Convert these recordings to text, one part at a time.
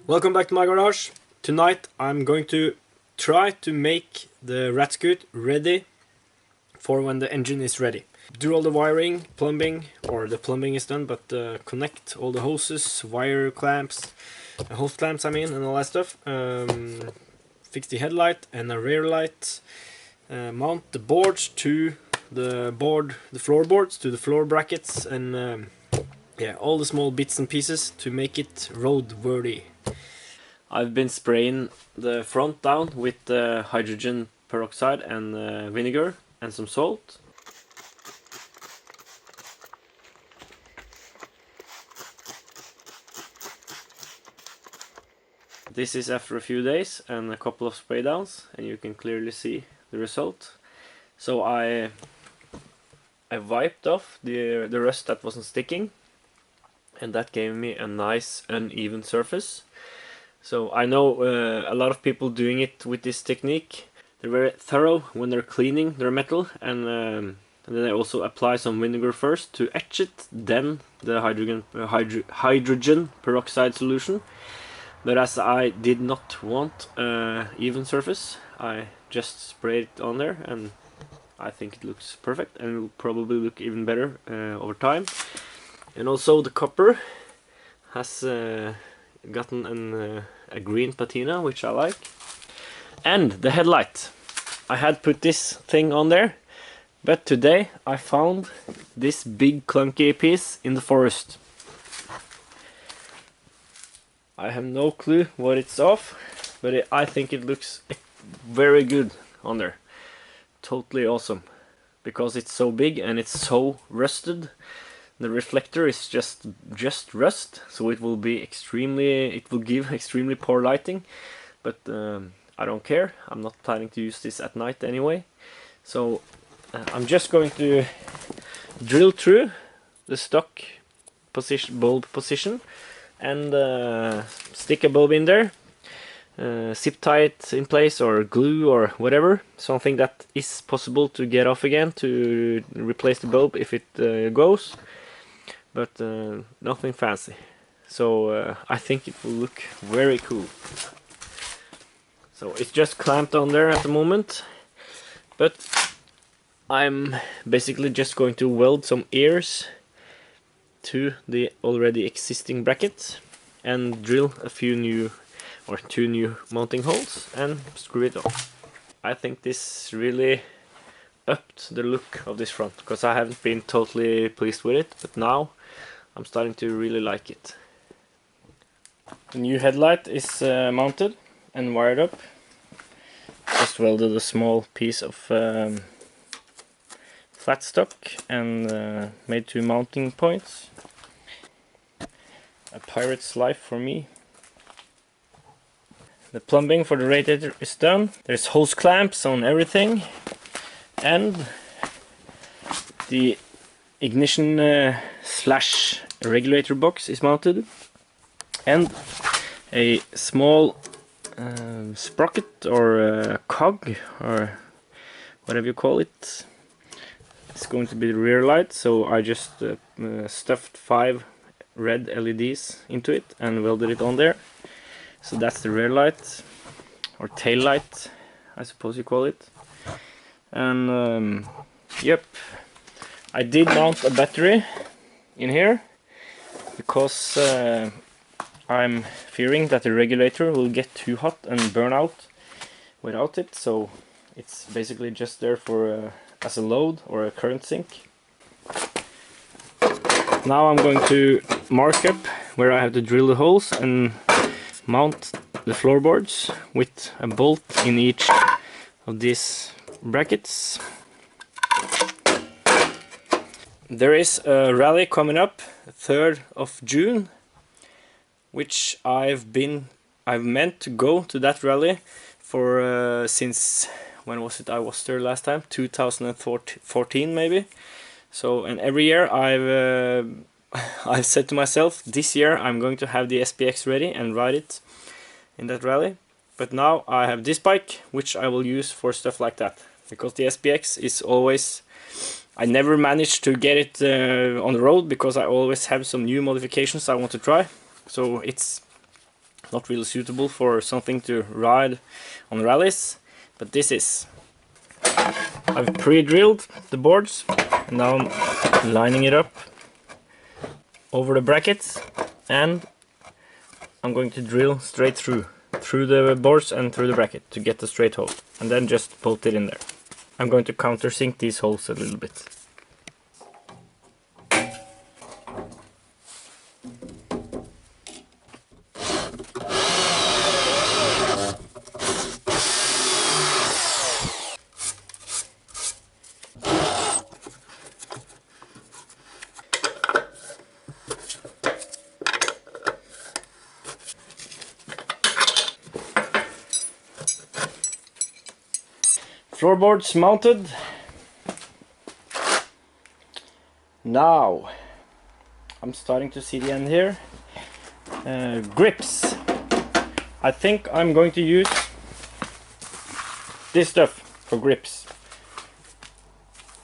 Welcome back to my garage. Tonight I'm going to try to make the Ratscoot ready for when the engine is ready. Do all the wiring, plumbing, or the plumbing is done, but connect all the hoses, wire clamps, hose clamps I mean, and all that stuff. Fix the headlight and a rear light. Mount the boards to the floorboards to the floor brackets, and yeah, all the small bits and pieces to make it roadworthy. I've been spraying the front down with hydrogen peroxide and vinegar and some salt. This is after a few days and a couple of spray downs, and you can clearly see the result. So I wiped off the rust that wasn't sticking, and that gave me a nice uneven surface. So I know a lot of people doing it with this technique. They're very thorough when they're cleaning their metal, and then they also apply some vinegar first to etch it, then the hydrogen peroxide solution. But as I did not want even surface, I just sprayed it on there, and I think it looks perfect, and it will probably look even better over time. And also the copper has gotten a green patina, which I like. And the headlight. I had put this thing on there, but today I found this big clunky piece in the forest. I have no clue what it's of, but I think it looks very good on there. Totally awesome, because it's so big and it's so rusted. The reflector is just rust, so it will give extremely poor lighting, but I don't care. I'm not planning to use this at night anyway. So I'm just going to drill through the stock bulb position and stick a bulb in there, zip tie it in place, or glue, or whatever, something that is possible to get off again to replace the bulb if it goes. But nothing fancy. So I think it will look very cool. So it's just clamped on there at the moment, but I'm basically just going to weld some ears to the already existing bracket and drill two new mounting holes and screw it on. I think this really upped the look of this front, because I haven't been totally pleased with it, but now I'm starting to really like it. The new headlight is mounted and wired up. Just welded a small piece of flat stock and made 2 mounting points. A pirate's life for me. The plumbing for the radiator is done. There's hose clamps on everything, and the ignition slash regulator box is mounted, and a small sprocket or cog, or whatever you call it. It's going to be the rear light, so I just stuffed 5 red LEDs into it and welded it on there. So that's the rear light, or tail light, I suppose you call it. And yep, I did mount a battery in here, because I'm fearing that the regulator will get too hot and burn out without it. So it's basically just there for as a load or a current sink. Now I'm going to mark up where I have to drill the holes and mount the floorboards with a bolt in each of these brackets. There is a rally coming up, 3rd of June, which I've meant to go to that rally for since, when was it I was there last time? 2014 maybe. So, and every year I've said to myself, this year I'm going to have the SPX ready and ride it in that rally. But now I have this bike, which I will use for stuff like that, because the SPX is always, I never managed to get it on the road, because I always have some new modifications I want to try. So it's not really suitable for something to ride on rallies, but this is. I've pre-drilled the boards and now I'm lining it up over the brackets, and I'm going to drill straight through the boards and through the bracket to get the straight hole, and then just bolt it in there. I'm going to countersink these holes a little bit. Floorboards mounted. Now I'm starting to see the end here. Grips. I think I'm going to use this stuff for grips.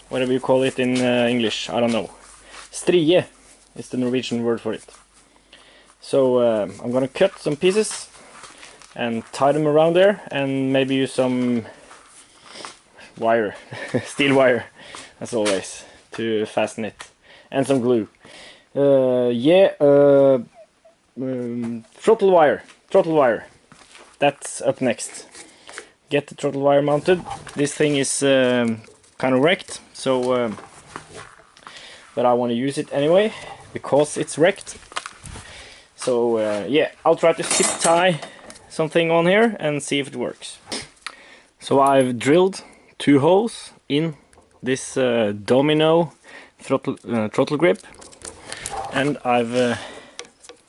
Whatever you call it in English, I don't know. Strie is the Norwegian word for it. So I'm gonna cut some pieces and tie them around there, and maybe use some wire, steel wire, as always, to fasten it, and some glue. Throttle wire, that's up next. Get the throttle wire mounted. This thing is kind of wrecked, so but I want to use it anyway because it's wrecked. So yeah, I'll try to zip tie something on here and see if it works. So I've drilled 2 holes in this domino throttle grip, and I've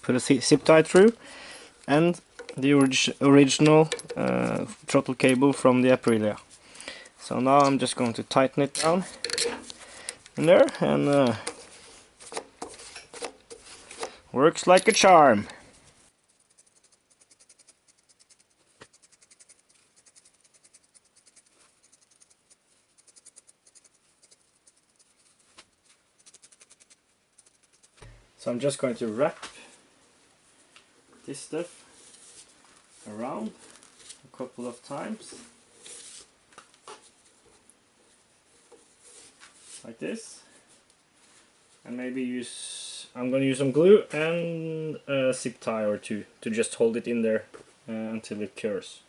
put a zip tie through, and the original throttle cable from the Aprilia. So now I'm just going to tighten it down in there, and works like a charm. So I'm just going to wrap this stuff around a couple of times, like this, and maybe I'm going to use some glue and a zip tie or 2 to just hold it in there until it cures.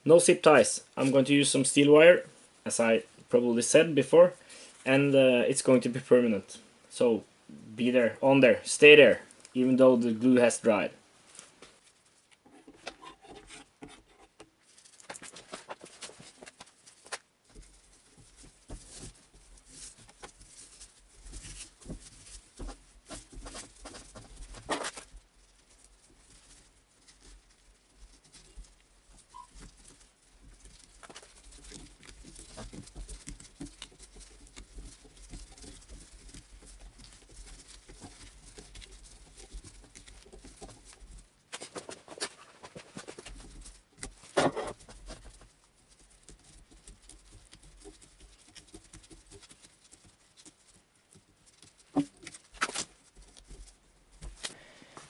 No zip ties. I'm going to use some steel wire, as I probably said before, and it's going to be permanent. So be there, on there, stay there, even though the glue has dried.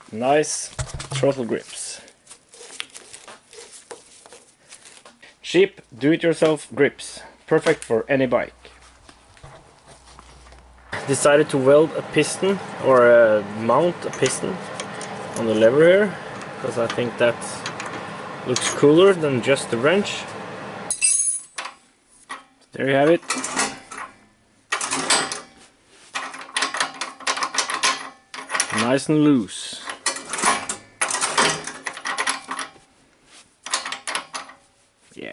Nice throttle grips. Cheap, do-it-yourself grips. Perfect for any bike. Decided to weld a piston, or mount a piston on the lever here, because I think that looks cooler than just the wrench. There you have it. Nice and loose. Yeah.